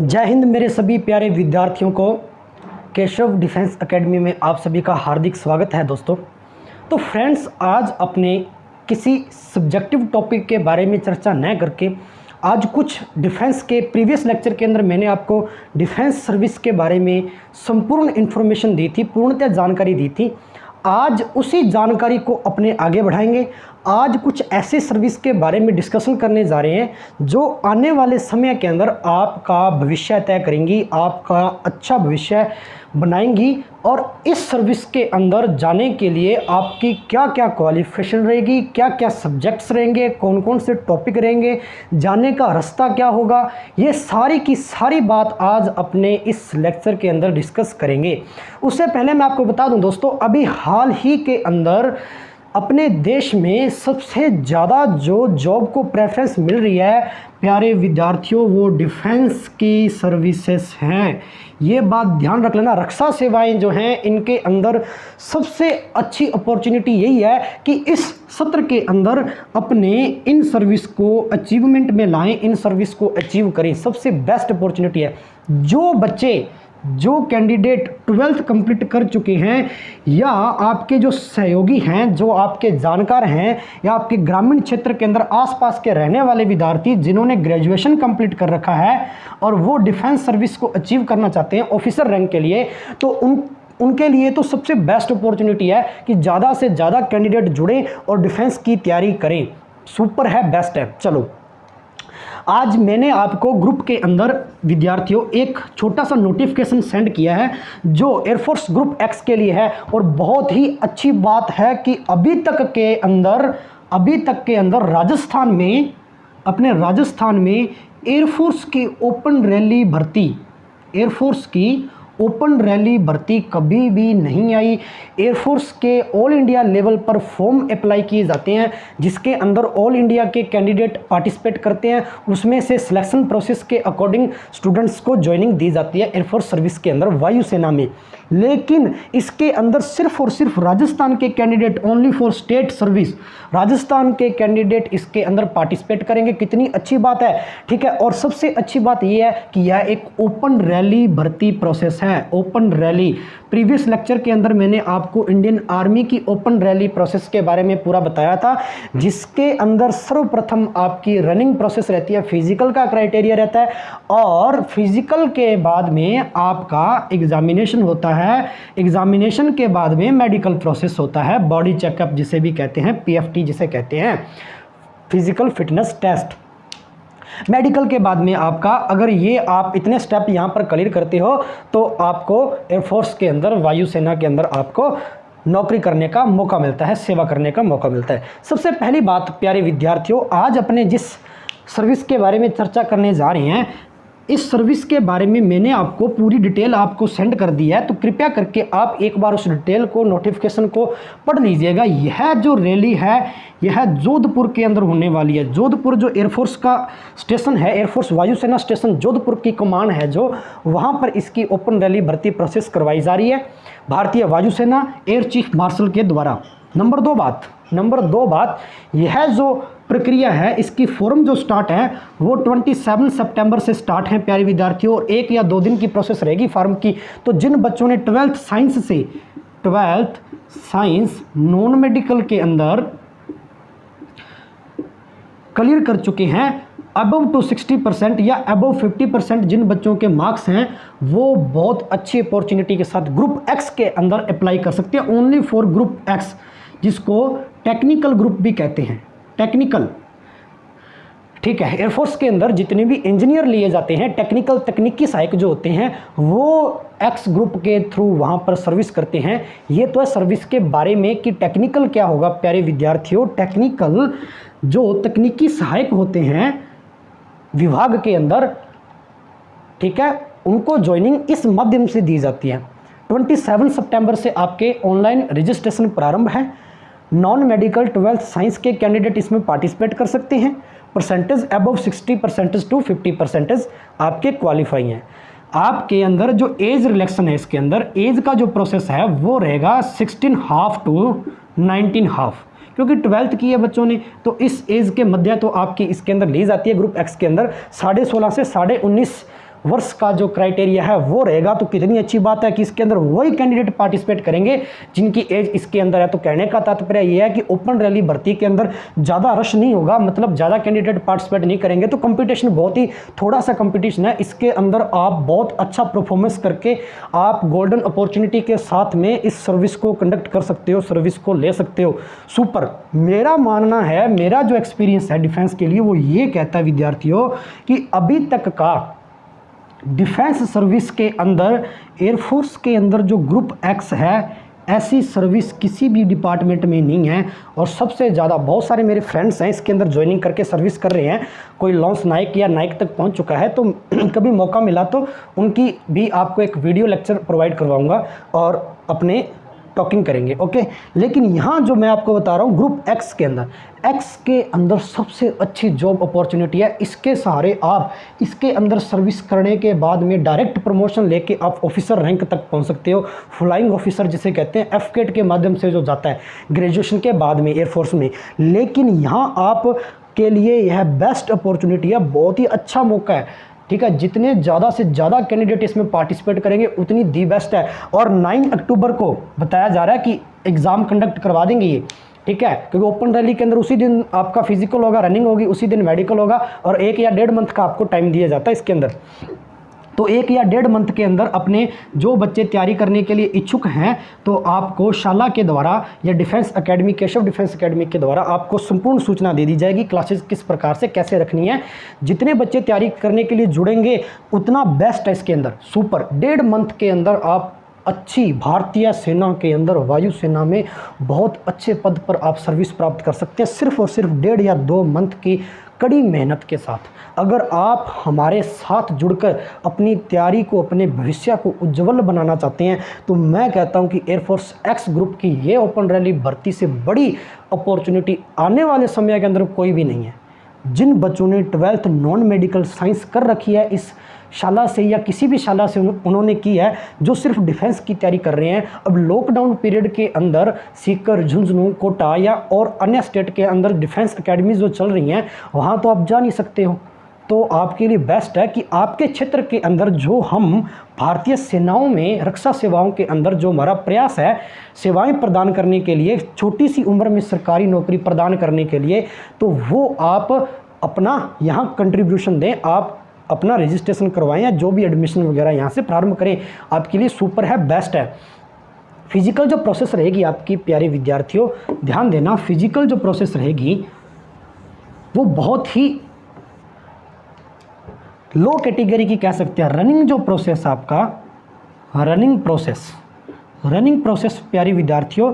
जय हिंद मेरे सभी प्यारे विद्यार्थियों को केशव डिफेंस एकेडमी में आप सभी का हार्दिक स्वागत है दोस्तों। तो फ्रेंड्स, आज अपने किसी सब्जेक्टिव टॉपिक के बारे में चर्चा न करके आज कुछ डिफेंस के प्रीवियस लेक्चर के अंदर मैंने आपको डिफेंस सर्विस के बारे में संपूर्ण इन्फॉर्मेशन दी थी, पूर्णतः जानकारी दी थी। आज उसी जानकारी को अपने आगे बढ़ाएंगे। आज कुछ ऐसे सर्विस के बारे में डिस्कशन करने जा रहे हैं जो आने वाले समय के अंदर आपका भविष्य तय करेंगी, आपका अच्छा भविष्य बनाएंगी। और इस सर्विस के अंदर जाने के लिए आपकी क्या क्या क्वालिफिकेशन रहेगी, क्या क्या सब्जेक्ट्स रहेंगे, कौन कौन से टॉपिक रहेंगे, जाने का रास्ता क्या होगा, ये सारी की सारी बात आज अपने इस लेक्चर के अंदर डिस्कस करेंगे। उससे पहले मैं आपको बता दूं दोस्तों, अभी हाल ही के अंदर अपने देश में सबसे ज़्यादा जो जॉब को प्रेफरेंस मिल रही है प्यारे विद्यार्थियों, वो डिफेंस की सर्विसेज हैं। ये बात ध्यान रख लेना। रक्षा सेवाएं जो हैं इनके अंदर सबसे अच्छी अपॉर्चुनिटी यही है कि इस सत्र के अंदर अपने इन सर्विस को अचीवमेंट में लाएं, इन सर्विस को अचीव करें। सबसे बेस्ट अपॉर्चुनिटी है। जो कैंडिडेट 12th कंप्लीट कर चुके हैं या आपके जो सहयोगी हैं, जो आपके जानकार हैं, या आपके ग्रामीण क्षेत्र के अंदर आसपास के रहने वाले विद्यार्थी जिन्होंने ग्रेजुएशन कंप्लीट कर रखा है और वो डिफेंस सर्विस को अचीव करना चाहते हैं ऑफिसर रैंक के लिए, तो उनके लिए तो सबसे बेस्ट अपॉर्चुनिटी है कि ज़्यादा से ज़्यादा कैंडिडेट जुड़ें और डिफेंस की तैयारी करें। सुपर है, बेस्ट है। चलो, आज मैंने आपको ग्रुप के अंदर विद्यार्थियों एक छोटा सा नोटिफिकेशन सेंड किया है जो एयरफोर्स ग्रुप एक्स के लिए है। और बहुत ही अच्छी बात है कि अभी तक के अंदर राजस्थान में एयरफोर्स की ओपन रैली भर्ती कभी भी नहीं आई। एयरफोर्स के ऑल इंडिया लेवल पर फॉर्म अप्लाई किए जाते हैं जिसके अंदर ऑल इंडिया के कैंडिडेट पार्टिसिपेट करते हैं। उसमें से सिलेक्शन प्रोसेस के अकॉर्डिंग स्टूडेंट्स को ज्वाइनिंग दी जाती है एयरफोर्स सर्विस के अंदर, वायुसेना में। लेकिन इसके अंदर सिर्फ और सिर्फ राजस्थान के candidate, only for state service, Rajasthan के कैंडिडेट इसके अंदर पार्टिसिपेट करेंगे। कितनी अच्छी बात है, ठीक है। और सबसे अच्छी बात यह है कि यह एक ओपन रैली भर्ती प्रोसेस है। ओपन रैली, प्रीवियस लेक्चर के अंदर मैंने आपको इंडियन आर्मी की ओपन रैली प्रोसेस के बारे में पूरा बताया था, जिसके अंदर सर्वप्रथम आपकी रनिंग प्रोसेस रहती है, फिजिकल का क्राइटेरिया रहता है, और फिजिकल के बाद में आपका एग्जामिनेशन होता है। एग्जामिनेशन के बाद में मेडिकल प्रोसेस होता है, बॉडी चेकअप जिसे भी कहते हैं, पीएफटी जिसे कहते हैं, फिजिकल फिटनेस टेस्ट। मेडिकल के बाद में आपका, अगर ये आप इतने स्टेप यहाँ पर क्लियर करते हो तो आपको एयरफोर्स के अंदर, वायुसेना के अंदर आपको नौकरी करने का मौका मिलता है, सेवा करने का मौका मिलता है। सबसे पहली बात प्यारे विद्यार्थियों, आज अपने जिस सर्विस के बारे में चर्चा करने जा रहे हैं, इस सर्विस के बारे में मैंने आपको पूरी डिटेल आपको सेंड कर दी है। तो कृपया करके आप एक बार उस डिटेल को, नोटिफिकेशन को पढ़ लीजिएगा। यह जो रैली है यह जोधपुर के अंदर होने वाली है। जोधपुर जो एयरफोर्स का स्टेशन है, एयरफोर्स वायुसेना स्टेशन जोधपुर की कमान है जो, वहाँ पर इसकी ओपन रैली भर्ती प्रोसेस करवाई जा रही है भारतीय वायुसेना एयर चीफ मार्शल के द्वारा। नंबर दो बात, यह जो प्रक्रिया है, इसकी फॉर्म जो स्टार्ट है वो 27 सितंबर से स्टार्ट है प्यारे विद्यार्थियों, और 1 या 2 दिन की प्रोसेस रहेगी फॉर्म की। तो जिन बच्चों ने 12th साइंस नॉन मेडिकल के अंदर क्लियर कर चुके हैं, अबव टू 60% या अबव 50% जिन बच्चों के मार्क्स हैं, वो बहुत अच्छी अपॉर्चुनिटी के साथ ग्रुप एक्स के अंदर अप्लाई कर सकते हैं। ओनली फॉर ग्रुप एक्स, जिसको टेक्निकल ग्रुप भी कहते हैं, टेक्निकल, ठीक है। एयरफोर्स के अंदर जितने भी इंजीनियर लिए जाते हैं, तकनीकी सहायक जो होते हैं, वो एक्स ग्रुप के थ्रू वहाँ पर सर्विस करते हैं। ये तो है सर्विस के बारे में कि टेक्निकल क्या होगा प्यारे विद्यार्थियों। टेक्निकल जो तकनीकी सहायक होते हैं विभाग के अंदर, ठीक है, उनको ज्वाइनिंग इस माध्यम से दी जाती है। 27 सितंबर से आपके ऑनलाइन रजिस्ट्रेशन प्रारंभ है। नॉन मेडिकल 12th साइंस के कैंडिडेट इसमें पार्टिसिपेट कर सकते हैं। परसेंटेज अबव 60% टू 50% आपके क्वालिफाई हैं। आपके अंदर जो एज रिलेक्शन है, इसके अंदर एज का जो प्रोसेस है वो रहेगा 16.5 टू 19.5, क्योंकि 12th की है बच्चों ने, तो इस एज के मध्य तो आपकी इसके अंदर ली जाती है ग्रुप एक्स के अंदर 16.5 से 19.5 वर्ष का जो क्राइटेरिया है वो रहेगा। तो कितनी अच्छी बात है कि इसके अंदर वही कैंडिडेट पार्टिसिपेट करेंगे जिनकी एज इसके अंदर है। तो कहने का तात्पर्य यह है कि ओपन रैली भर्ती के अंदर ज़्यादा रश नहीं होगा, मतलब ज़्यादा कैंडिडेट पार्टिसिपेट नहीं करेंगे। तो कंपटीशन बहुत ही थोड़ा सा कंपटीशन है, इसके अंदर आप बहुत अच्छा परफॉर्मेंस करके आप गोल्डन अपॉर्चुनिटी के साथ में इस सर्विस को कंडक्ट कर सकते हो, सर्विस को ले सकते हो। सुपर। मेरा मानना है, मेरा जो एक्सपीरियंस है डिफेंस के लिए वो ये कहता है विद्यार्थियों कि अभी तक का डिफेंस सर्विस के अंदर, एयरफोर्स के अंदर जो ग्रुप एक्स है, ऐसी सर्विस किसी भी डिपार्टमेंट में नहीं है। और सबसे ज़्यादा बहुत सारे मेरे फ्रेंड्स हैं इसके अंदर ज्वाइनिंग करके सर्विस कर रहे हैं, कोई लॉन्स नाइक या नाइक तक पहुंच चुका है। तो कभी मौका मिला तो उनकी भी आपको एक वीडियो लेक्चर प्रोवाइड करवाऊंगा और अपने टॉकिंग करेंगे, ओके। लेकिन यहाँ जो मैं आपको बता रहा हूँ ग्रुप एक्स के अंदर, एक्स के अंदर सबसे अच्छी जॉब अपॉर्चुनिटी है। इसके सहारे आप इसके अंदर सर्विस करने के बाद में डायरेक्ट प्रमोशन लेके आप ऑफिसर रैंक तक पहुँच सकते हो। फ्लाइंग ऑफिसर जिसे कहते हैं, एफकेट के माध्यम से जो जाता है ग्रेजुएशन के बाद में एयरफोर्स में। लेकिन यहाँ आप के लिए यह बेस्ट अपॉर्चुनिटी है, बहुत ही अच्छा मौका है, ठीक है। जितने ज़्यादा से ज़्यादा कैंडिडेट इसमें पार्टिसिपेट करेंगे उतनी दी बेस्ट है। और 9 अक्टूबर को बताया जा रहा है कि एग्ज़ाम कंडक्ट करवा देंगे ये, ठीक है, क्योंकि ओपन रैली के अंदर उसी दिन आपका फिजिकल होगा, रनिंग होगी, उसी दिन मेडिकल होगा और 1 या 1.5 मंथ का आपको टाइम दिया जाता है इसके अंदर। तो 1 या 1.5 मंथ के अंदर अपने जो बच्चे तैयारी करने के लिए इच्छुक हैं तो आपको शाला के द्वारा या defence academy, Keshav defence academy के द्वारा आपको संपूर्ण सूचना दे दी जाएगी, क्लासेस किस प्रकार से कैसे रखनी है। जितने बच्चे तैयारी करने के लिए जुड़ेंगे उतना बेस्ट है इसके अंदर। सुपर। 1.5 मंथ के अंदर आप अच्छी भारतीय सेना के अंदर, वायुसेना में बहुत अच्छे पद पर आप सर्विस प्राप्त कर सकते हैं, सिर्फ और सिर्फ 1.5 या 2 मंथ की कड़ी मेहनत के साथ। अगर आप हमारे साथ जुड़कर अपनी तैयारी को, अपने भविष्य को उज्जवल बनाना चाहते हैं तो मैं कहता हूं कि एयरफोर्स एक्स ग्रुप की ये ओपन रैली भर्ती से बड़ी अपॉर्चुनिटी आने वाले समय के अंदर कोई भी नहीं है। जिन बच्चों ने 12th नॉन मेडिकल साइंस कर रखी है इस शाला से या किसी भी शाला से उन्होंने की है, जो सिर्फ डिफेंस की तैयारी कर रहे हैं, अब लॉकडाउन पीरियड के अंदर सीकर, झुंझुनू, कोटा या और अन्य स्टेट के अंदर डिफेंस एकेडमी जो चल रही हैं वहाँ तो आप जा नहीं सकते हो। तो आपके लिए बेस्ट है कि आपके क्षेत्र के अंदर जो हम भारतीय सेनाओं में, रक्षा सेवाओं के अंदर जो हमारा प्रयास है सेवाएं प्रदान करने के लिए, छोटी सी उम्र में सरकारी नौकरी प्रदान करने के लिए, तो वो आप अपना यहाँ कंट्रीब्यूशन दें, आप अपना रजिस्ट्रेशन करवाएं या जो भी एडमिशन वगैरह यहाँ से प्रारंभ करें, आपके लिए सुपर है, बेस्ट है। फिजिकल जो प्रोसेस रहेगी आपकी प्यारे विद्यार्थियों, ध्यान देना, फिजिकल जो प्रोसेस रहेगी वो बहुत ही लो कैटेगरी की कह सकते हैं। रनिंग जो प्रोसेस आपका, रनिंग प्रोसेस प्यारी विद्यार्थियों,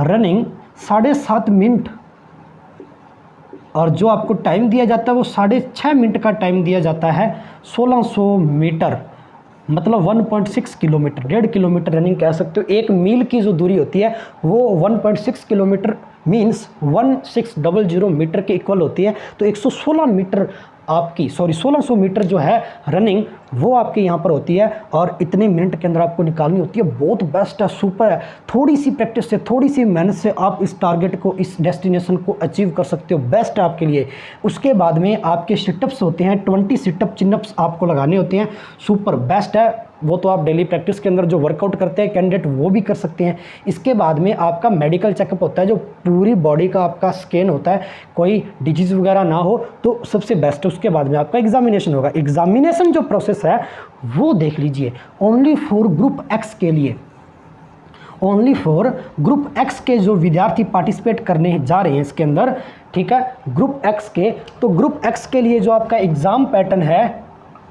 रनिंग 7.5 मिनट और जो आपको टाइम दिया जाता है वो 6.5 मिनट का टाइम दिया जाता है। 1600 मीटर मतलब 1.6 किलोमीटर, 1.5 किलोमीटर रनिंग कह सकते हो। 1 मील की जो दूरी होती है वो 1.6 किलोमीटर मीन्स 1600 मीटर के इक्वल होती है। तो 116 मीटर आपकी 1600 मीटर जो है रनिंग वो आपके यहाँ पर होती है और इतने मिनट के अंदर आपको निकालनी होती है। बहुत बेस्ट है, सुपर है। थोड़ी सी प्रैक्टिस से, थोड़ी सी मेहनत से आप इस टारगेट को, इस डेस्टिनेशन को अचीव कर सकते हो, बेस्ट है आपके लिए। उसके बाद में आपके सिटअप्स होते हैं, 20 सिटअप चिनअप्स आपको लगाने होते हैं, सुपर बेस्ट है। वो तो आप डेली प्रैक्टिस के अंदर जो वर्कआउट करते हैं कैंडिडेट वो भी कर सकते हैं। इसके बाद में आपका मेडिकल चेकअप होता है, जो पूरी बॉडी का आपका स्कैन होता है, कोई डिजीज़ वगैरह ना हो तो सबसे बेस्ट है। उसके बाद में आपका एग्जामिनेशन होगा। एग्जामिनेशन जो प्रोसेस है वो देख लीजिए, ओनली फॉर ग्रुप एक्स के लिए, ओनली फॉर ग्रुप एक्स के जो विद्यार्थी पार्टिसिपेट करने जा रहे हैं इसके अंदर, ठीक है, ग्रुप एक्स के। तो ग्रुप एक्स के लिए जो आपका एग्ज़ाम पैटर्न है,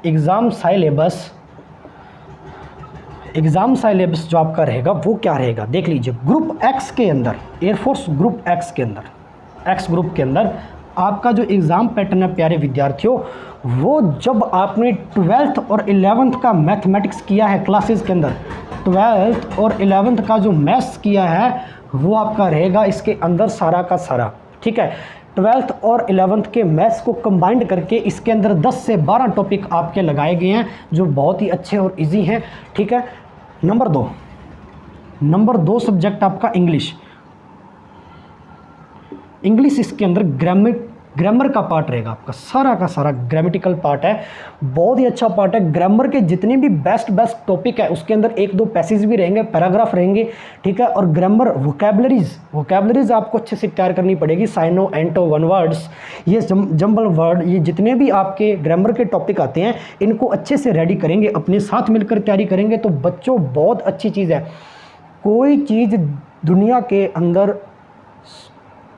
एग्ज़ाम साइलेबस जो आपका रहेगा वो क्या रहेगा देख लीजिए। ग्रुप एक्स के अंदर, एयरफोर्स ग्रुप एक्स के अंदर, एक्स ग्रुप के अंदर आपका जो एग्ज़ाम पैटर्न है प्यारे विद्यार्थियों, वो जब आपने 12th और 11th का मैथमेटिक्स किया है क्लासेस के अंदर, 12th और 11th का जो मैथ्स किया है वो आपका रहेगा इसके अंदर सारा का सारा, ठीक है। 12th और 11th के मैथ्स को कंबाइंड करके इसके अंदर 10 से 12 टॉपिक आपके लगाए गए हैं जो बहुत ही अच्छे और इजी हैं, ठीक है। नंबर 2 सब्जेक्ट आपका इंग्लिश इसके अंदर ग्रामर का पार्ट रहेगा आपका, सारा का सारा ग्रामेटिकल पार्ट है, बहुत ही अच्छा पार्ट है। ग्रामर के जितने भी बेस्ट टॉपिक है उसके अंदर एक दो पैसेज भी रहेंगे, पैराग्राफ रहेंगे, ठीक है। और ग्रामर वोकैबलरीज आपको अच्छे से तैयार करनी पड़ेगी। साइनो, एंटो, वन वर्ड्स, ये जंबल वर्ड, ये जितने भी आपके ग्रामर के टॉपिक आते हैं इनको अच्छे से रेडी करेंगे, अपने साथ मिलकर तैयारी करेंगे तो बच्चों बहुत अच्छी चीज़ है। कोई चीज़ दुनिया के अंदर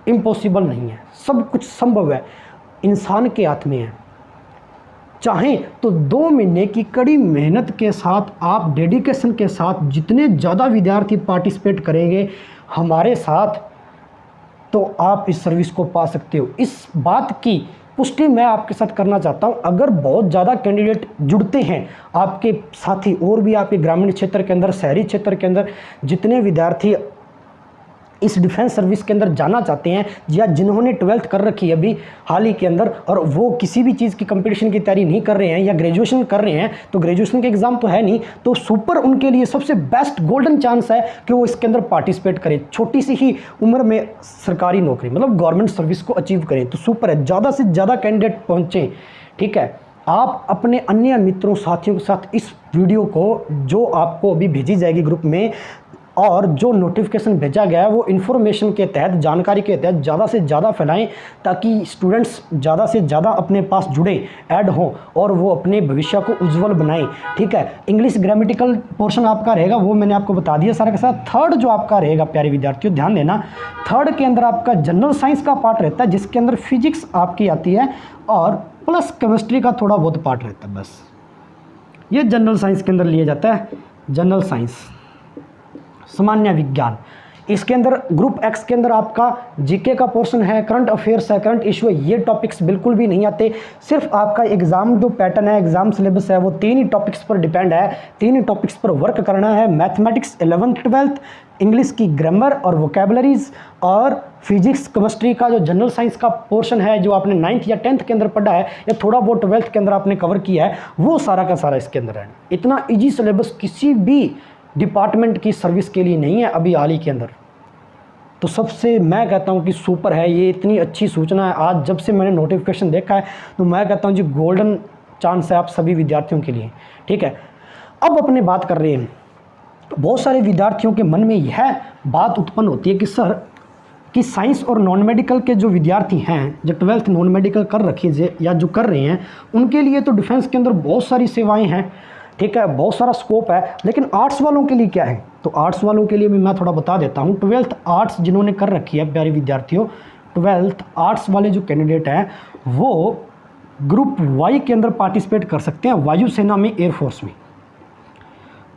इम्पॉसिबल नहीं है, सब कुछ संभव है, इंसान के हाथ में है। चाहें तो 2 महीने की कड़ी मेहनत के साथ, आप डेडिकेशन के साथ जितने ज़्यादा विद्यार्थी पार्टिसिपेट करेंगे हमारे साथ, तो आप इस सर्विस को पा सकते हो। इस बात की पुष्टि मैं आपके साथ करना चाहता हूं। अगर बहुत ज़्यादा कैंडिडेट जुड़ते हैं, आपके साथी और भी आपके ग्रामीण क्षेत्र के अंदर, शहरी क्षेत्र के अंदर जितने विद्यार्थी इस डिफेंस सर्विस के अंदर जाना चाहते हैं, या जिन्होंने 12th कर रखी है अभी हाल ही के अंदर और वो किसी भी चीज़ की कंपटीशन की तैयारी नहीं कर रहे हैं या ग्रेजुएशन कर रहे हैं, तो ग्रेजुएशन के एग्ज़ाम तो है नहीं, तो सुपर उनके लिए सबसे बेस्ट गोल्डन चांस है कि वो इसके अंदर पार्टिसिपेट करें। छोटी सी ही उम्र में सरकारी नौकरी मतलब गवर्नमेंट सर्विस को अचीव करें, तो सुपर है। ज़्यादा से ज़्यादा कैंडिडेट पहुँचें, ठीक है। आप अपने अन्य मित्रों साथियों के साथ इस वीडियो को, जो आपको अभी भेजी जाएगी ग्रुप में और जो नोटिफिकेशन भेजा गया है, वो इन्फॉर्मेशन के तहत, जानकारी के तहत ज़्यादा से ज़्यादा फैलाएं, ताकि स्टूडेंट्स ज़्यादा से ज़्यादा अपने पास जुड़े, ऐड हों और वो अपने भविष्य को उज्जवल बनाएं, ठीक है। इंग्लिश ग्रामेटिकल पोर्शन आपका रहेगा, वो मैंने आपको बता दिया सारा के साथ। थर्ड जो आपका रहेगा प्यारे विद्यार्थियों, ध्यान देना, थर्ड के अंदर आपका जनरल साइंस का पार्ट रहता है, जिसके अंदर फिजिक्स आपकी आती है और प्लस केमिस्ट्री का थोड़ा बहुत पार्ट रहता है, बस ये जनरल साइंस के अंदर लिया जाता है। जनरल साइंस, सामान्य विज्ञान, इसके अंदर ग्रुप एक्स के अंदर आपका जीके का पोर्शन है, करंट अफेयर्स है, करंट इशू है, ये टॉपिक्स बिल्कुल भी नहीं आते। सिर्फ आपका एग्जाम जो पैटर्न है, एग्जाम सिलेबस है, वो 3 ही टॉपिक्स पर डिपेंड है, 3 ही टॉपिक्स पर वर्क करना है। मैथमेटिक्स 11th 12th, इंग्लिश की ग्रामर और वोकैबुलरीज, और फिजिक्स केमिस्ट्री का जो जनरल साइंस का पोर्शन है, जो आपने 9th या 10th के अंदर पढ़ा है या थोड़ा बहुत 12th के अंदर आपने कवर किया है, वो सारा का सारा इसके अंदर है। इतना ईजी सिलेबस किसी भी डिपार्टमेंट की सर्विस के लिए नहीं है अभी हाल ही के अंदर। तो सबसे मैं कहता हूं कि सुपर है, ये इतनी अच्छी सूचना है। आज जब से मैंने नोटिफिकेशन देखा है तो मैं कहता हूं जी गोल्डन चांस है आप सभी विद्यार्थियों के लिए, ठीक है। अब अपने बात कर रहे हैं, बहुत सारे विद्यार्थियों के मन में यह बात उत्पन्न होती है कि सर, कि साइंस और नॉन मेडिकल के जो विद्यार्थी हैं, जो 12th नॉन मेडिकल कर रखी है या जो कर रहे हैं, उनके लिए तो डिफेंस के अंदर बहुत सारी सेवाएं हैं, ठीक है, बहुत सारा स्कोप है, लेकिन आर्ट्स वालों के लिए क्या है? तो आर्ट्स वालों के लिए भी मैं थोड़ा बता देता हूँ। 12th आर्ट्स जिन्होंने कर रखी है प्यारे विद्यार्थियों, 12th आर्ट्स वाले जो कैंडिडेट हैं वो ग्रुप वाई के अंदर पार्टिसिपेट कर सकते हैं, वायुसेना में, एयरफोर्स में।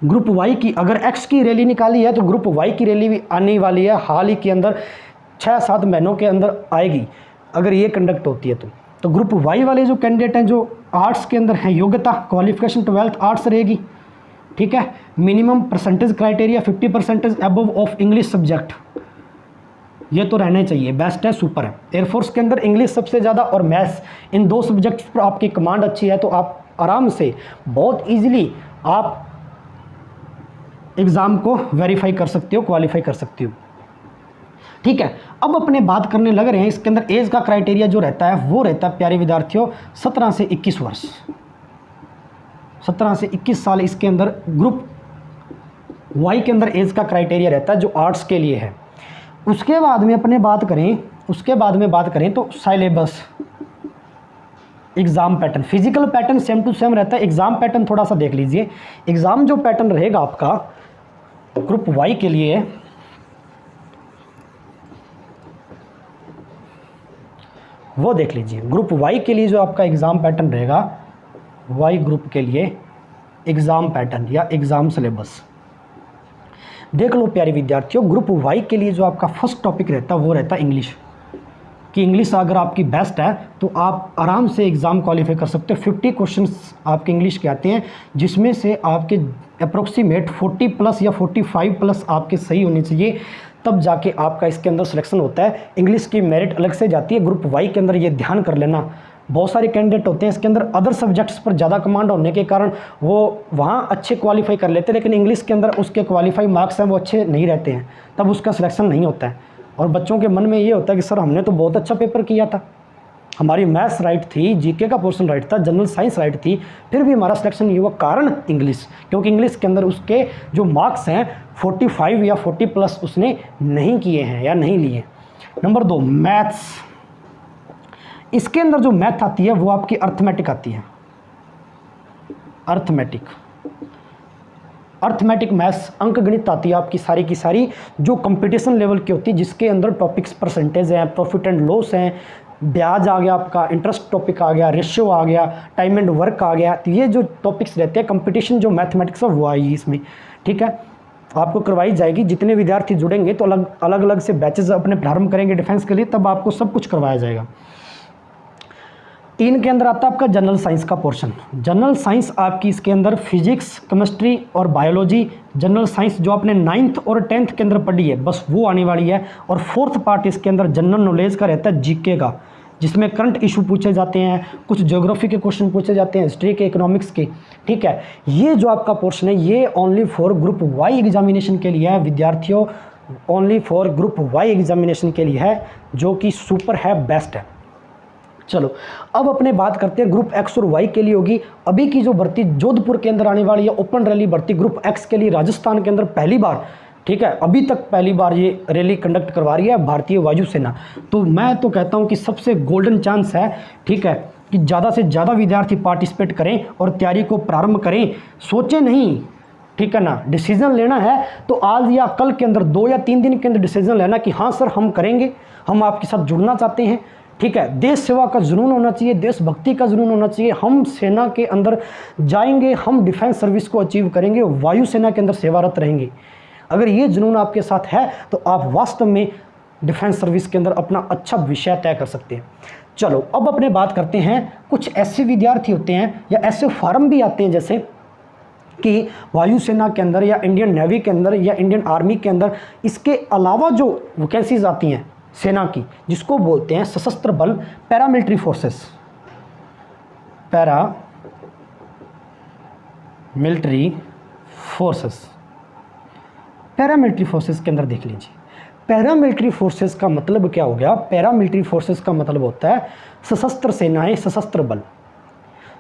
ग्रुप वाई की अगर एक्स की रैली निकाली है तो ग्रुप वाई की रैली भी आने वाली है, हाल ही के अंदर 6-7 महीनों के अंदर आएगी अगर ये कंडक्ट होती है तो ग्रुप वाई वाले जो कैंडिडेट हैं, जो आर्ट्स के अंदर हैं, योग्यता क्वालिफिकेशन 12th आर्ट्स रहेगी, ठीक है। Minimum percentage criteria 50% above of English subject, ये तो रहने चाहिए, बेस्ट है, सुपर है। एयरफोर्स के अंदर इंग्लिश सबसे ज़्यादा और मैथ्स, इन 2 सब्जेक्ट्स पर आपकी कमांड अच्छी है तो आप आराम से बहुत ईजिली आप एग्ज़ाम को वेरीफाई कर सकते हो, क्वालिफाई कर सकते हो, ठीक है। अब अपने बात करने लग रहे हैं, इसके अंदर एज का क्राइटेरिया जो रहता है वो रहता है प्यारे विद्यार्थियों 17 से 21 वर्ष, 17 से 21 साल इसके अंदर ग्रुप वाई के अंदर एज का क्राइटेरिया रहता है जो आर्ट्स के लिए है। उसके बाद में अपने बात करें तो syllabus, exam pattern, physical pattern same to same रहता है, एग्ज़ाम पैटर्न थोड़ा सा देख लीजिए। एग्ज़ाम जो पैटर्न रहेगा आपका ग्रुप वाई के लिए, वो देख लीजिए। ग्रुप वाई के लिए जो आपका एग्ज़ाम पैटर्न रहेगा, वाई ग्रुप के लिए एग्ज़ाम पैटर्न या एग्ज़ाम सिलेबस देख लो प्यारे विद्यार्थियों। ग्रुप वाई के लिए जो आपका फर्स्ट टॉपिक रहता है वो रहता है इंग्लिश, कि इंग्लिश अगर आपकी बेस्ट है तो आप आराम से एग्ज़ाम क्वालिफाई कर सकते हो। 50 क्वेश्चंस आपके इंग्लिश के आते हैं, जिसमें से आपके अप्रोक्सीमेट 40+ या 45+ आपके सही होने चाहिए, तब जाके आपका इसके अंदर सिलेक्शन होता है। इंग्लिश की मेरिट अलग से जाती है ग्रुप वाई के अंदर, ये ध्यान कर लेना। बहुत सारे कैंडिडेट होते हैं इसके अंदर अदर सब्जेक्ट्स पर ज़्यादा कमांड होने के कारण वो वहाँ अच्छे क्वालिफाई कर लेते हैं, लेकिन इंग्लिश के अंदर उसके क्वालिफाई मार्क्स हैं वो अच्छे नहीं रहते हैं, तब उसका सिलेक्शन नहीं होता है। और बच्चों के मन में ये होता है कि सर हमने तो बहुत अच्छा पेपर किया था, हमारी मैथ्स राइट थी, जीके का पोर्शन राइट था, जनरल साइंस राइट थी, फिर भी हमारा सिलेक्शन नहीं हुआ। कारण इंग्लिश, क्योंकि इंग्लिश के अंदर उसके जो मार्क्स हैं 45 या 40 प्लस उसने नहीं किए हैं या नहीं लिए। नंबर 2 मैथ्स, इसके अंदर जो मैथ आती है वो आपकी अर्थमेटिक आती है। अर्थमेटिक मैथ्स अंक गणित आती है आपकी सारी की सारी, जो कंपटीशन लेवल की होती है, जिसके अंदर टॉपिक्स परसेंटेज हैं, प्रॉफिट एंड लॉस हैं, ब्याज आ गया आपका, इंटरेस्ट टॉपिक आ गया, रेशियो आ गया, टाइम एंड वर्क आ गया। तो ये जो टॉपिक्स रहते हैं कंपटीशन जो मैथमेटिक्स है वो आएगी इसमें। ठीक है, आपको करवाई जाएगी। जितने विद्यार्थी जुड़ेंगे तो अलग अलग से बैचेस अपने प्रारंभ करेंगे डिफेंस के लिए, तब आपको सब कुछ करवाया जाएगा। 3 के अंदर आता है आपका जनरल साइंस का पोर्शन। जनरल साइंस आपकी इसके अंदर फिजिक्स, केमिस्ट्री और बायोलॉजी, जनरल साइंस जो आपने 9th और 10th के अंदर पढ़ी है बस वो आने वाली है। और 4th पार्ट इसके अंदर जनरल नॉलेज का रहता है, जीके का, जिसमें करंट इशू पूछे जाते हैं, कुछ ज्योग्राफी के क्वेश्चन पूछे जाते हैं, हिस्ट्री के, इकोनॉमिक्स के। ठीक है, ये जो आपका पोर्शन है ये only for group Y examination के लिए है विद्यार्थियों, only for group Y examination के लिए है, जो कि सुपर है, बेस्ट है। चलो अब अपने बात करते हैं ग्रुप एक्स और वाई के लिए होगी। अभी की जो भर्ती जोधपुर के अंदर आने वाली है ओपन रैली भर्ती ग्रुप एक्स के लिए राजस्थान के अंदर पहली बार, ठीक है, अभी तक पहली बार ये रैली कंडक्ट करवा रही है भारतीय वायुसेना। तो मैं तो कहता हूँ कि सबसे गोल्डन चांस है, ठीक है, कि ज़्यादा से ज़्यादा विद्यार्थी पार्टिसिपेट करें और तैयारी को प्रारंभ करें। सोचें नहीं, ठीक है ना, डिसीजन लेना है तो आज या कल के अंदर 2 या 3 दिन के अंदर डिसीजन लेना कि हाँ सर हम करेंगे, हम आपके साथ जुड़ना चाहते हैं। ठीक है, देश सेवा का जुनून होना चाहिए, देशभक्ति का जुनून होना चाहिए। हम सेना के अंदर जाएंगे, हम डिफेंस सर्विस को अचीव करेंगे, वायुसेना के अंदर सेवारत रहेंगे। अगर ये जुनून आपके साथ है तो आप वास्तव में डिफेंस सर्विस के अंदर अपना अच्छा विषय तय कर सकते हैं। चलो अब अपने बात करते हैं, कुछ ऐसे विद्यार्थी होते हैं या ऐसे फार्म भी आते हैं जैसे कि वायुसेना के अंदर या इंडियन नेवी के अंदर या इंडियन आर्मी के अंदर इसके अलावा जो वैकेंसीज आती हैं सेना की, जिसको बोलते हैं सशस्त्र बल, पैरामिलिट्री फोर्सेस, पैरामिलिट्री फोर्सेस के अंदर देख लीजिए। पैरामिलिट्री फोर्सेस का मतलब क्या हो गया? पैरामिलिट्री फोर्सेस का मतलब होता है सशस्त्र सेनाएं, सशस्त्र बल,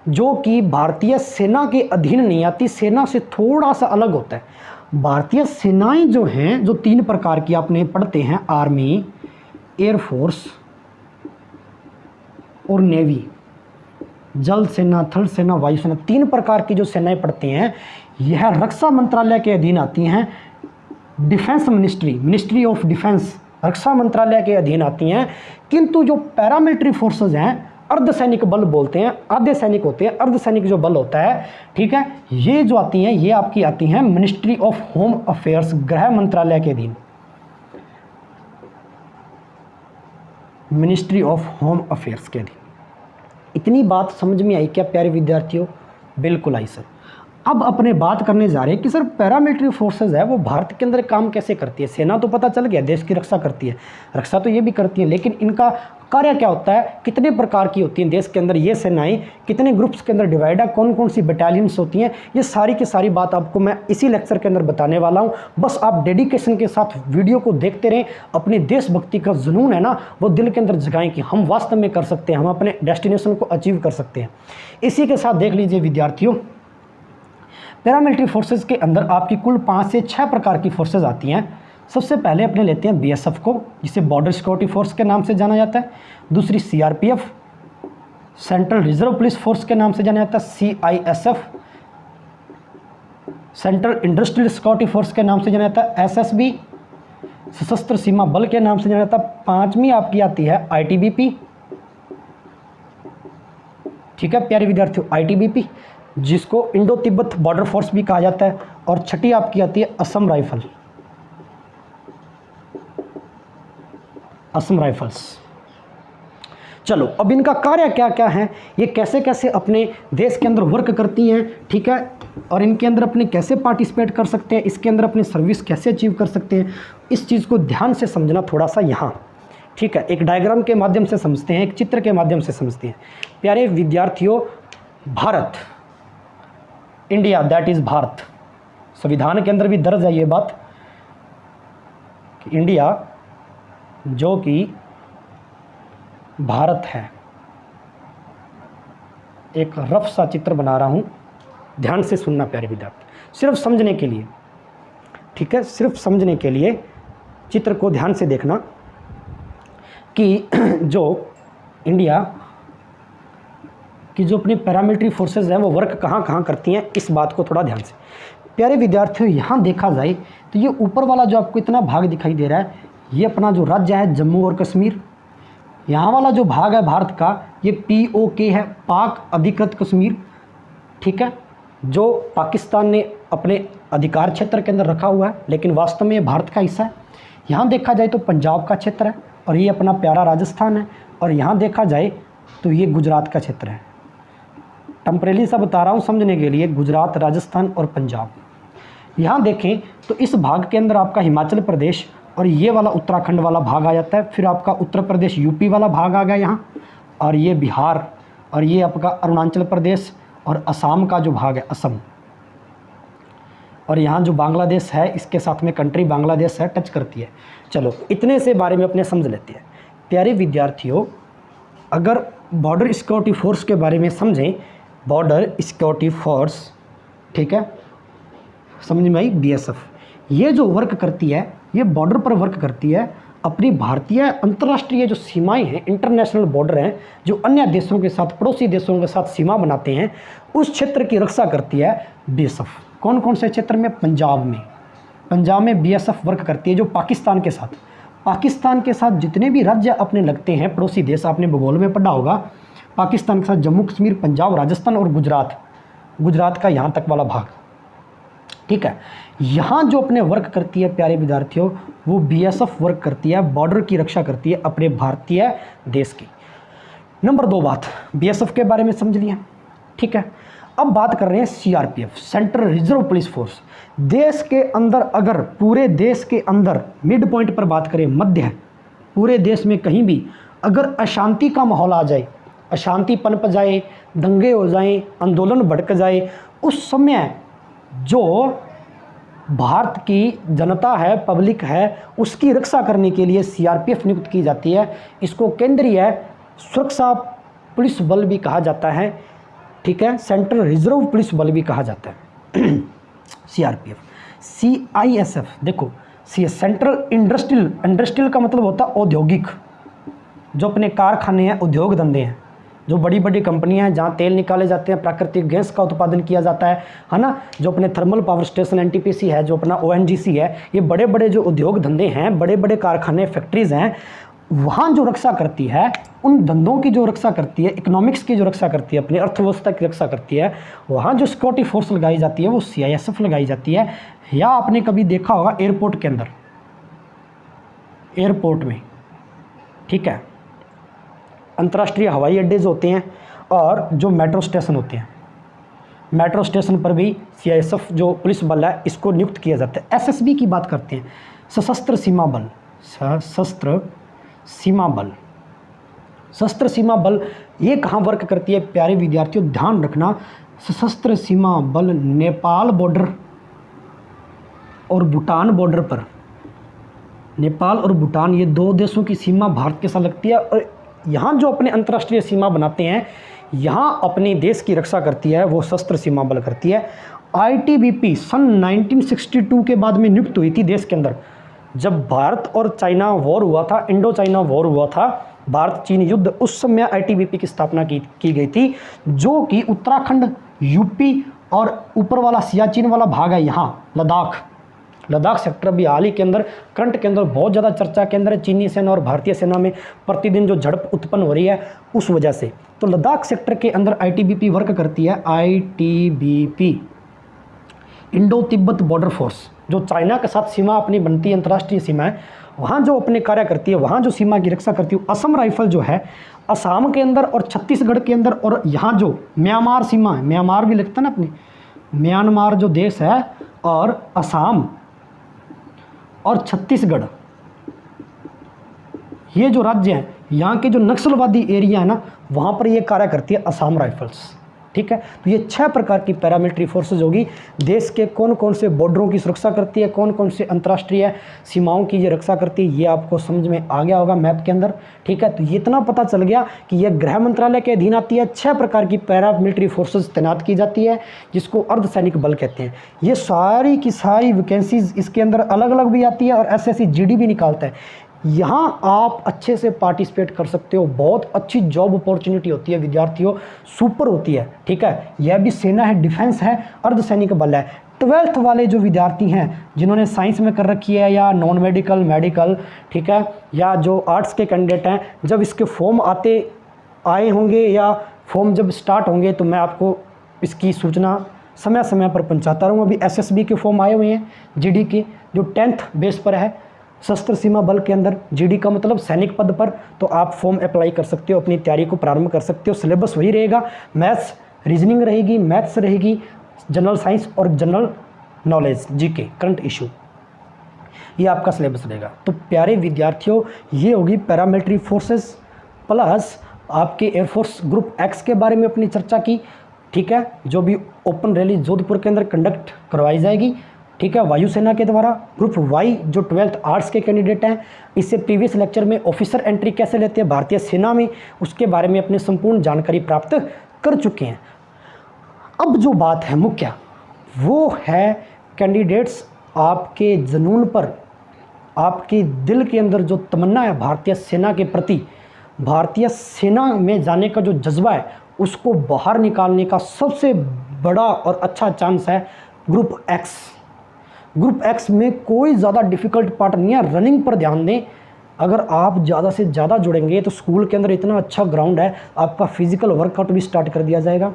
जो कि भारतीय सेना के अधीन नहीं आती, सेना से थोड़ा सा अलग होता है। भारतीय सेनाएं जो हैं, जो 3 प्रकार की आपने पढ़ते हैं, आर्मी, एयरफोर्स और नेवी, जल सेना, थल सेना, वायुसेना, 3 प्रकार की जो सेनाएं पढ़ते हैं, यह रक्षा मंत्रालय के अधीन आती हैं। डिफेंस मिनिस्ट्री ऑफ डिफेंस रक्षा मंत्रालय के अधीन आती हैं। किंतु जो पैरामिलिट्री फोर्सेज हैं, अर्धसैनिक बल बोलते हैं, आधे सैनिक होते हैं, अर्धसैनिक जो बल होता है, ठीक है, ये जो आती हैं, ये आपकी आती हैं मिनिस्ट्री ऑफ होम अफेयर्स, गृह मंत्रालय के अधीन, मिनिस्ट्री ऑफ होम अफेयर्स के अधीन। इतनी बात समझ में आई क्या प्यारे विद्यार्थियों? बिल्कुल आई सर। अब अपने बात करने जा रहे हैं कि सर पैरामिलिट्री फोर्सेज है वो भारत के अंदर काम कैसे करती है। सेना तो पता चल गया देश की रक्षा करती है, रक्षा तो ये भी करती है, लेकिन इनका कार्य क्या होता है, कितने प्रकार की होती हैं देश के अंदर ये सेनाएं, कितने ग्रुप्स के अंदर डिवाइड है, कौन कौन सी बटालियंस होती हैं, ये सारी की सारी बात आपको मैं इसी लेक्चर के अंदर बताने वाला हूँ। बस आप डेडिकेशन के साथ वीडियो को देखते रहें, अपनी देशभक्ति का जुनून है ना वो दिल के अंदर जगाएं कि हम वास्तव में कर सकते हैं, हम अपने डेस्टिनेशन को अचीव कर सकते हैं। इसी के साथ देख लीजिए विद्यार्थियों, पैरामिलिट्री फोर्सेज के अंदर आपकी कुल 5 से 6 प्रकार की फोर्सेज आती हैं। सबसे पहले अपने लेते हैं बीएसएफ को, जिसे बॉर्डर सिक्योरिटी फोर्स के नाम से जाना जाता है। दूसरी CRPF, central reserve police force के नाम से जाना जाता है, CISF, central industrial security force के नाम से जाना जाता है, एसएसबी, सशस्त्र सीमा बल के नाम से जाना जाता है। 5वीं आपकी आती है आईटीबीपी, ठीक है प्यारे विद्यार्थियों, आईटीबीपी, जिसको इंडो तिब्बत बॉर्डर फोर्स भी कहा जाता है। और 6ठी आपकी आती है असम राइफल, असम राइफल्स। चलो अब इनका कार्य क्या क्या है, ये कैसे कैसे अपने देश के अंदर वर्क करती हैं, ठीक है, और इनके अंदर अपने कैसे पार्टिसिपेट कर सकते हैं, इसके अंदर अपनी सर्विस कैसे अचीव कर सकते हैं, इस चीज़ को ध्यान से समझना थोड़ा सा यहाँ, ठीक है। एक डायग्राम के माध्यम से समझते हैं, एक चित्र के माध्यम से समझते हैं। प्यारे विद्यार्थियों, Bharat, India, that is Bharat, संविधान के अंदर भी दर्ज है ये बात कि इंडिया जो कि भारत है, एक रफ सा चित्र बना रहा हूँ, ध्यान से सुनना प्यारे विद्यार्थी, सिर्फ समझने के लिए, ठीक है, सिर्फ समझने के लिए चित्र को ध्यान से देखना कि जो इंडिया की जो अपनी पैरामिलिट्री फोर्सेस हैं वो वर्क कहाँ कहाँ करती हैं, इस बात को थोड़ा ध्यान से। प्यारे विद्यार्थियों, यहाँ देखा जाए तो ये ऊपर वाला जो आपको इतना भाग दिखाई दे रहा है, ये अपना जो राज्य है जम्मू और कश्मीर। यहाँ वाला जो भाग है भारत का, ये POK है, पाक अधिकृत कश्मीर, ठीक है, जो पाकिस्तान ने अपने अधिकार क्षेत्र के अंदर रखा हुआ है, लेकिन वास्तव में ये भारत का हिस्सा है। यहाँ देखा जाए तो पंजाब का क्षेत्र है और ये अपना प्यारा राजस्थान है, और यहाँ देखा जाए तो ये गुजरात का क्षेत्र है। टेम्परेली सा बता रहा हूँ समझने के लिए, गुजरात, राजस्थान और पंजाब। यहाँ देखें तो इस भाग के अंदर आपका हिमाचल प्रदेश और ये वाला उत्तराखंड वाला भाग आ जाता है, फिर आपका उत्तर प्रदेश UP वाला भाग आ गया यहाँ, और ये बिहार, और ये आपका अरुणाचल प्रदेश और असम का जो भाग है, असम, और यहाँ जो बांग्लादेश है इसके साथ में कंट्री बांग्लादेश है, टच करती है। चलो इतने से बारे में अपने समझ लेते हैं। प्यारे विद्यार्थियों, अगर बॉर्डर सिक्योरिटी फोर्स के बारे में समझें, बॉर्डर सिक्योरिटी फोर्स, ठीक है, समझ में आई, BSF, ये जो वर्क करती है, ये बॉर्डर पर वर्क करती है। अपनी भारतीय अंतर्राष्ट्रीय जो सीमाएं हैं, इंटरनेशनल बॉर्डर हैं, जो अन्य देशों के साथ, पड़ोसी देशों के साथ सीमा बनाते हैं, उस क्षेत्र की रक्षा करती है BSF। कौन कौन से क्षेत्र में? पंजाब में BSF वर्क करती है, जो पाकिस्तान के साथ जितने भी राज्य अपने लगते हैं, पड़ोसी देश, आपने भूगोल में पढ़ा होगा, पाकिस्तान के साथ जम्मू कश्मीर, पंजाब, राजस्थान और गुजरात का यहाँ तक वाला भाग, ठीक है। यहाँ जो अपने वर्क करती है प्यारे विद्यार्थियों, वो BSF वर्क करती है, बॉर्डर की रक्षा करती है अपने भारतीय देश की। नंबर 2 बात, BSF के बारे में समझ लिया, ठीक है। अब बात कर रहे हैं CRPF, central reserve police force. देश के अंदर, अगर पूरे देश के अंदर मिड पॉइंट पर बात करें, मध्य, पूरे देश में कहीं भी अगर अशांति का माहौल आ जाए, अशांति पनप जाए, दंगे हो जाएं, आंदोलन भड़क जाए, उस समय जो भारत की जनता है, पब्लिक है, उसकी रक्षा करने के लिए CRPF नियुक्त की जाती है। इसको केंद्रीय सुरक्षा पुलिस बल भी कहा जाता है, ठीक है, सेंट्रल रिजर्व पुलिस बल भी कहा जाता है। CRPF, CISF, देखो सेंट्रल इंडस्ट्रियल का मतलब होता है औद्योगिक, जो अपने कारखाने हैं, उद्योग धंधे हैं, जो बड़ी बड़ी कंपनियां हैं जहां तेल निकाले जाते हैं, प्राकृतिक गैस का उत्पादन किया जाता है ना, जो अपने थर्मल पावर स्टेशन NTPC है, जो अपना ONGC है, ये बड़े बड़े जो उद्योग धंधे हैं, बड़े बड़े कारखाने, फैक्ट्रीज़ हैं, वहाँ जो रक्षा करती है, उन धंधों की जो रक्षा करती है, इकोनॉमिक्स की जो रक्षा करती है, अपनी अर्थव्यवस्था की रक्षा करती है, वहाँ जो सिक्योरिटी फोर्स लगाई जाती है वो CISF लगाई जाती है। या आपने कभी देखा होगा एयरपोर्ट के अंदर, एयरपोर्ट में, ठीक है, अंतर्राष्ट्रीय हवाई अड्डे जो होते हैं और जो मेट्रो स्टेशन होते हैं, मेट्रो स्टेशन पर भी CISF जो पुलिस बल है इसको नियुक्त किया जाता है। SSB की बात करते हैं, सशस्त्र सीमा बल, सशस्त्र सीमा बल, ये कहाँ वर्क करती है प्यारे विद्यार्थियों, ध्यान रखना, सशस्त्र सीमा बल नेपाल बॉर्डर और भूटान बॉर्डर पर, नेपाल और भूटान, ये 2 देशों की सीमा भारत के साथ लगती है, और यहाँ जो अपने अंतर्राष्ट्रीय सीमा बनाते हैं, यहाँ अपने देश की रक्षा करती है वो सशस्त्र सीमा बल करती है। ITBP सन 1962 के बाद में नियुक्त हुई थी देश के अंदर, जब भारत और चाइना वॉर हुआ था, इंडो चाइना वॉर हुआ था, भारत चीन युद्ध, उस समय ITBP की स्थापना की गई थी, जो कि उत्तराखंड, UP और ऊपर वाला सियाचिन वाला भाग है, यहाँ लद्दाख सेक्टर भी हाल ही के अंदर, करंट के अंदर बहुत ज़्यादा चर्चा के अंदर है। चीनी सेना और भारतीय सेना में प्रतिदिन जो झड़प उत्पन्न हो रही है उस वजह से, तो लद्दाख सेक्टर के अंदर ITBP वर्क करती है। ITBP, Indo Tibet border force, जो चाइना के साथ सीमा अपनी बनती है, अंतर्राष्ट्रीय सीमा है, वहाँ जो अपने कार्य करती है, वहाँ जो सीमा की रक्षा करती है। असम राइफल जो है असम के अंदर और छत्तीसगढ़ के अंदर, और यहाँ जो म्यांमार सीमा है, म्यांमार भी लगता है ना अपनी, म्यांमार जो देश है, और असम और छत्तीसगढ़, ये जो राज्य हैं, यहाँ के जो नक्सलवादी एरिया है ना, वहाँ पर ये कार्य करती है असम राइफल्स। ठीक है। तो ये 6 प्रकार की पैरामिलिट्री फोर्सेज होगी। देश के कौन कौन से बॉर्डरों की सुरक्षा करती है, कौन कौन से अंतर्राष्ट्रीय सीमाओं की ये रक्षा करती है, ये आपको समझ में आ गया होगा मैप के अंदर, ठीक है। तो ये इतना पता चल गया कि यह गृह मंत्रालय के अधीन आती है। 6 प्रकार की पैरामिलिट्री फोर्सेज तैनात की जाती है, जिसको अर्धसैनिक बल कहते हैं। ये सारी की सारी वैकेंसीज इसके अंदर अलग अलग भी आती है और एसएससी जीडी भी निकालता है। यहाँ आप अच्छे से पार्टिसिपेट कर सकते हो, बहुत अच्छी जॉब अपॉर्चुनिटी होती है विद्यार्थियों, सुपर होती है, ठीक है। यह भी सेना है, डिफेंस है, अर्धसैनिक बल है। 12th वाले जो विद्यार्थी हैं जिन्होंने साइंस में कर रखी है या नॉन मेडिकल, मेडिकल, ठीक है, या जो आर्ट्स के कैंडिडेट हैं, जब इसके फॉर्म आए होंगे या फॉर्म जब स्टार्ट होंगे तो मैं आपको इसकी सूचना समय समय पर पहुँचाता रहूँगा। अभी एसएसबी के फॉर्म आए हुए हैं जीडी के, जो 10th बेस पर है, सशस्त्र सीमा बल के अंदर। जीडी का मतलब सैनिक पद पर। तो आप फॉर्म अप्लाई कर सकते हो, अपनी तैयारी को प्रारंभ कर सकते हो। सिलेबस वही रहेगा, मैथ्स, रीजनिंग रहेगी, मैथ्स रहेगी, जनरल साइंस और general knowledge, GK, current issue, ये आपका सिलेबस रहेगा। तो प्यारे विद्यार्थियों, ये होगी पैरामिलिट्री फोर्सेस प्लस आपके एयरफोर्स ग्रुप एक्स के बारे में अपनी चर्चा की, ठीक है, जो भी ओपन रैली जोधपुर के अंदर कंडक्ट करवाई जाएगी, ठीक है, वायुसेना के द्वारा। ग्रुप वाई जो 12th आर्ट्स के कैंडिडेट हैं, इससे प्रीवियस लेक्चर में ऑफिसर एंट्री कैसे लेते हैं भारतीय सेना में, उसके बारे में अपनी संपूर्ण जानकारी प्राप्त कर चुके हैं। अब जो बात है मुख्य, वो है कैंडिडेट्स आपके जुनून पर, आपके दिल के अंदर जो तमन्ना है भारतीय सेना के प्रति, भारतीय सेना में जाने का जो जज्बा है, उसको बाहर निकालने का सबसे बड़ा और अच्छा चांस है ग्रुप एक्स। ग्रुप एक्स में कोई ज़्यादा डिफ़िकल्ट पार्ट नहीं है, रनिंग पर ध्यान दें। अगर आप ज़्यादा से ज़्यादा जुड़ेंगे तो स्कूल के अंदर इतना अच्छा ग्राउंड है, आपका फिजिकल वर्कआउट भी स्टार्ट कर दिया जाएगा।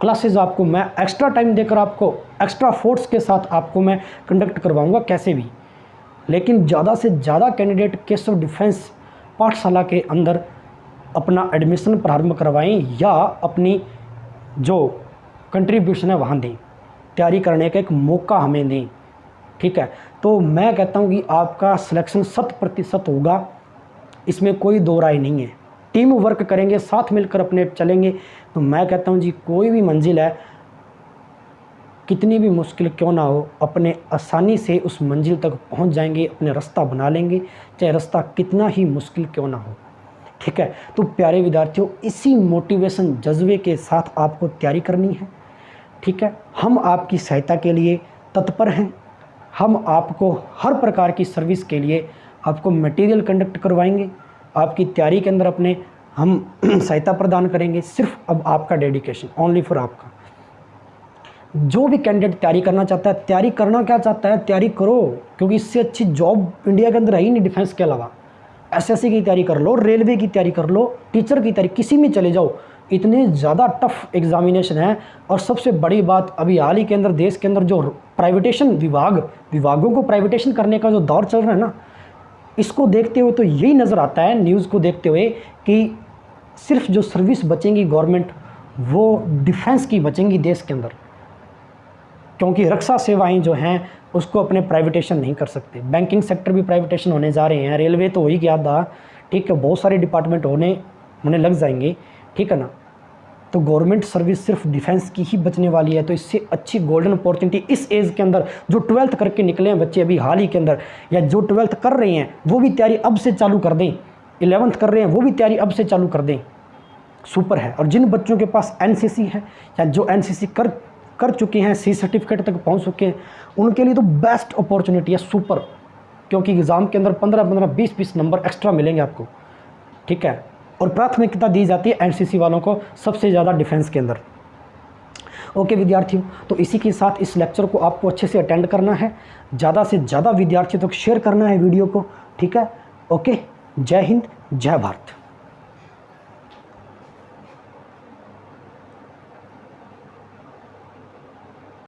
क्लासेस आपको मैं एक्स्ट्रा टाइम देकर, आपको एक्स्ट्रा फोर्स के साथ आपको मैं कंडक्ट करवाऊंगा कैसे भी। लेकिन ज़्यादा से ज़्यादा कैंडिडेट केशव डिफेंस पाठशाला के अंदर अपना एडमिशन प्रारंभ करवाएं या अपनी जो कंट्रीब्यूशन है वहाँ दें, तैयारी करने का एक मौका हमें दें, ठीक है। तो मैं कहता हूँ कि आपका सिलेक्शन 100% होगा, इसमें कोई दो राय नहीं है। टीम वर्क करेंगे, साथ मिलकर अपने चलेंगे, तो मैं कहता हूँ जी कोई भी मंजिल है, कितनी भी मुश्किल क्यों ना हो, अपने आसानी से उस मंजिल तक पहुँच जाएंगे, अपने रास्ता बना लेंगे, चाहे रास्ता कितना ही मुश्किल क्यों ना हो, ठीक है। तो प्यारे विद्यार्थियों, इसी मोटिवेशन जज्बे के साथ आपको तैयारी करनी है, ठीक है। हम आपकी सहायता के लिए तत्पर हैं, हम आपको हर प्रकार की सर्विस के लिए आपको मटेरियल कंडक्ट करवाएंगे, आपकी तैयारी के अंदर अपने हम सहायता प्रदान करेंगे। सिर्फ अब आपका डेडिकेशन, ओनली फॉर आपका। जो भी कैंडिडेट तैयारी करना चाहता है, तैयारी करना क्या चाहता है, तैयारी करो, क्योंकि इससे अच्छी जॉब इंडिया के अंदर है ही नहीं डिफेंस के अलावा। एसएससी की तैयारी कर लो, रेलवे की तैयारी कर लो, टीचर की तैयारी, किसी में चले जाओ, इतने ज़्यादा टफ एग्जामिनेशन है। और सबसे बड़ी बात, अभी हाल ही के अंदर देश के अंदर जो प्राइवेटेशन विभागों को प्राइवेटेशन करने का जो दौर चल रहा है ना, इसको देखते हुए तो यही नज़र आता है, न्यूज़ को देखते हुए, कि सिर्फ जो सर्विस बचेंगी गवर्नमेंट, वो डिफेंस की बचेंगी देश के अंदर, क्योंकि रक्षा सेवाएं जो हैं उसको अपने प्राइवेटेशन नहीं कर सकते। बैंकिंग सेक्टर भी प्राइवेटेशन होने जा रहे हैं, रेलवे तो हो ही गया था, ठीक है, बहुत सारे डिपार्टमेंट होने लग जाएंगे, ठीक है ना। तो गवर्नमेंट सर्विस सिर्फ डिफेंस की ही बचने वाली है। तो इससे अच्छी गोल्डन अपॉर्चुनिटी इस एज के अंदर, जो 12th करके निकले हैं बच्चे अभी हाल ही के अंदर, या जो 12th कर रहे हैं वो भी तैयारी अब से चालू कर दें, 11th कर रहे हैं वो भी तैयारी अब से चालू कर दें, सुपर है। और जिन बच्चों के पास एनसीसी है या जो एनसीसी कर चुके हैं, सी सर्टिफिकेट तक पहुंच चुके हैं, उनके लिए तो बेस्ट अपॉर्चुनिटी है, सुपर, क्योंकि एग्ज़ाम के अंदर 15-15, 20-20 नंबर एक्स्ट्रा मिलेंगे आपको, ठीक है। और प्राथमिकता दी जाती है एनसीसी वालों को सबसे ज़्यादा डिफेंस के अंदर। ओके विद्यार्थियों, तो इसी के साथ इस लेक्चर को आपको अच्छे से अटेंड करना है, ज़्यादा से ज़्यादा विद्यार्थियों तक शेयर करना है वीडियो को, ठीक है। ओके, जय हिंद, जय भारत।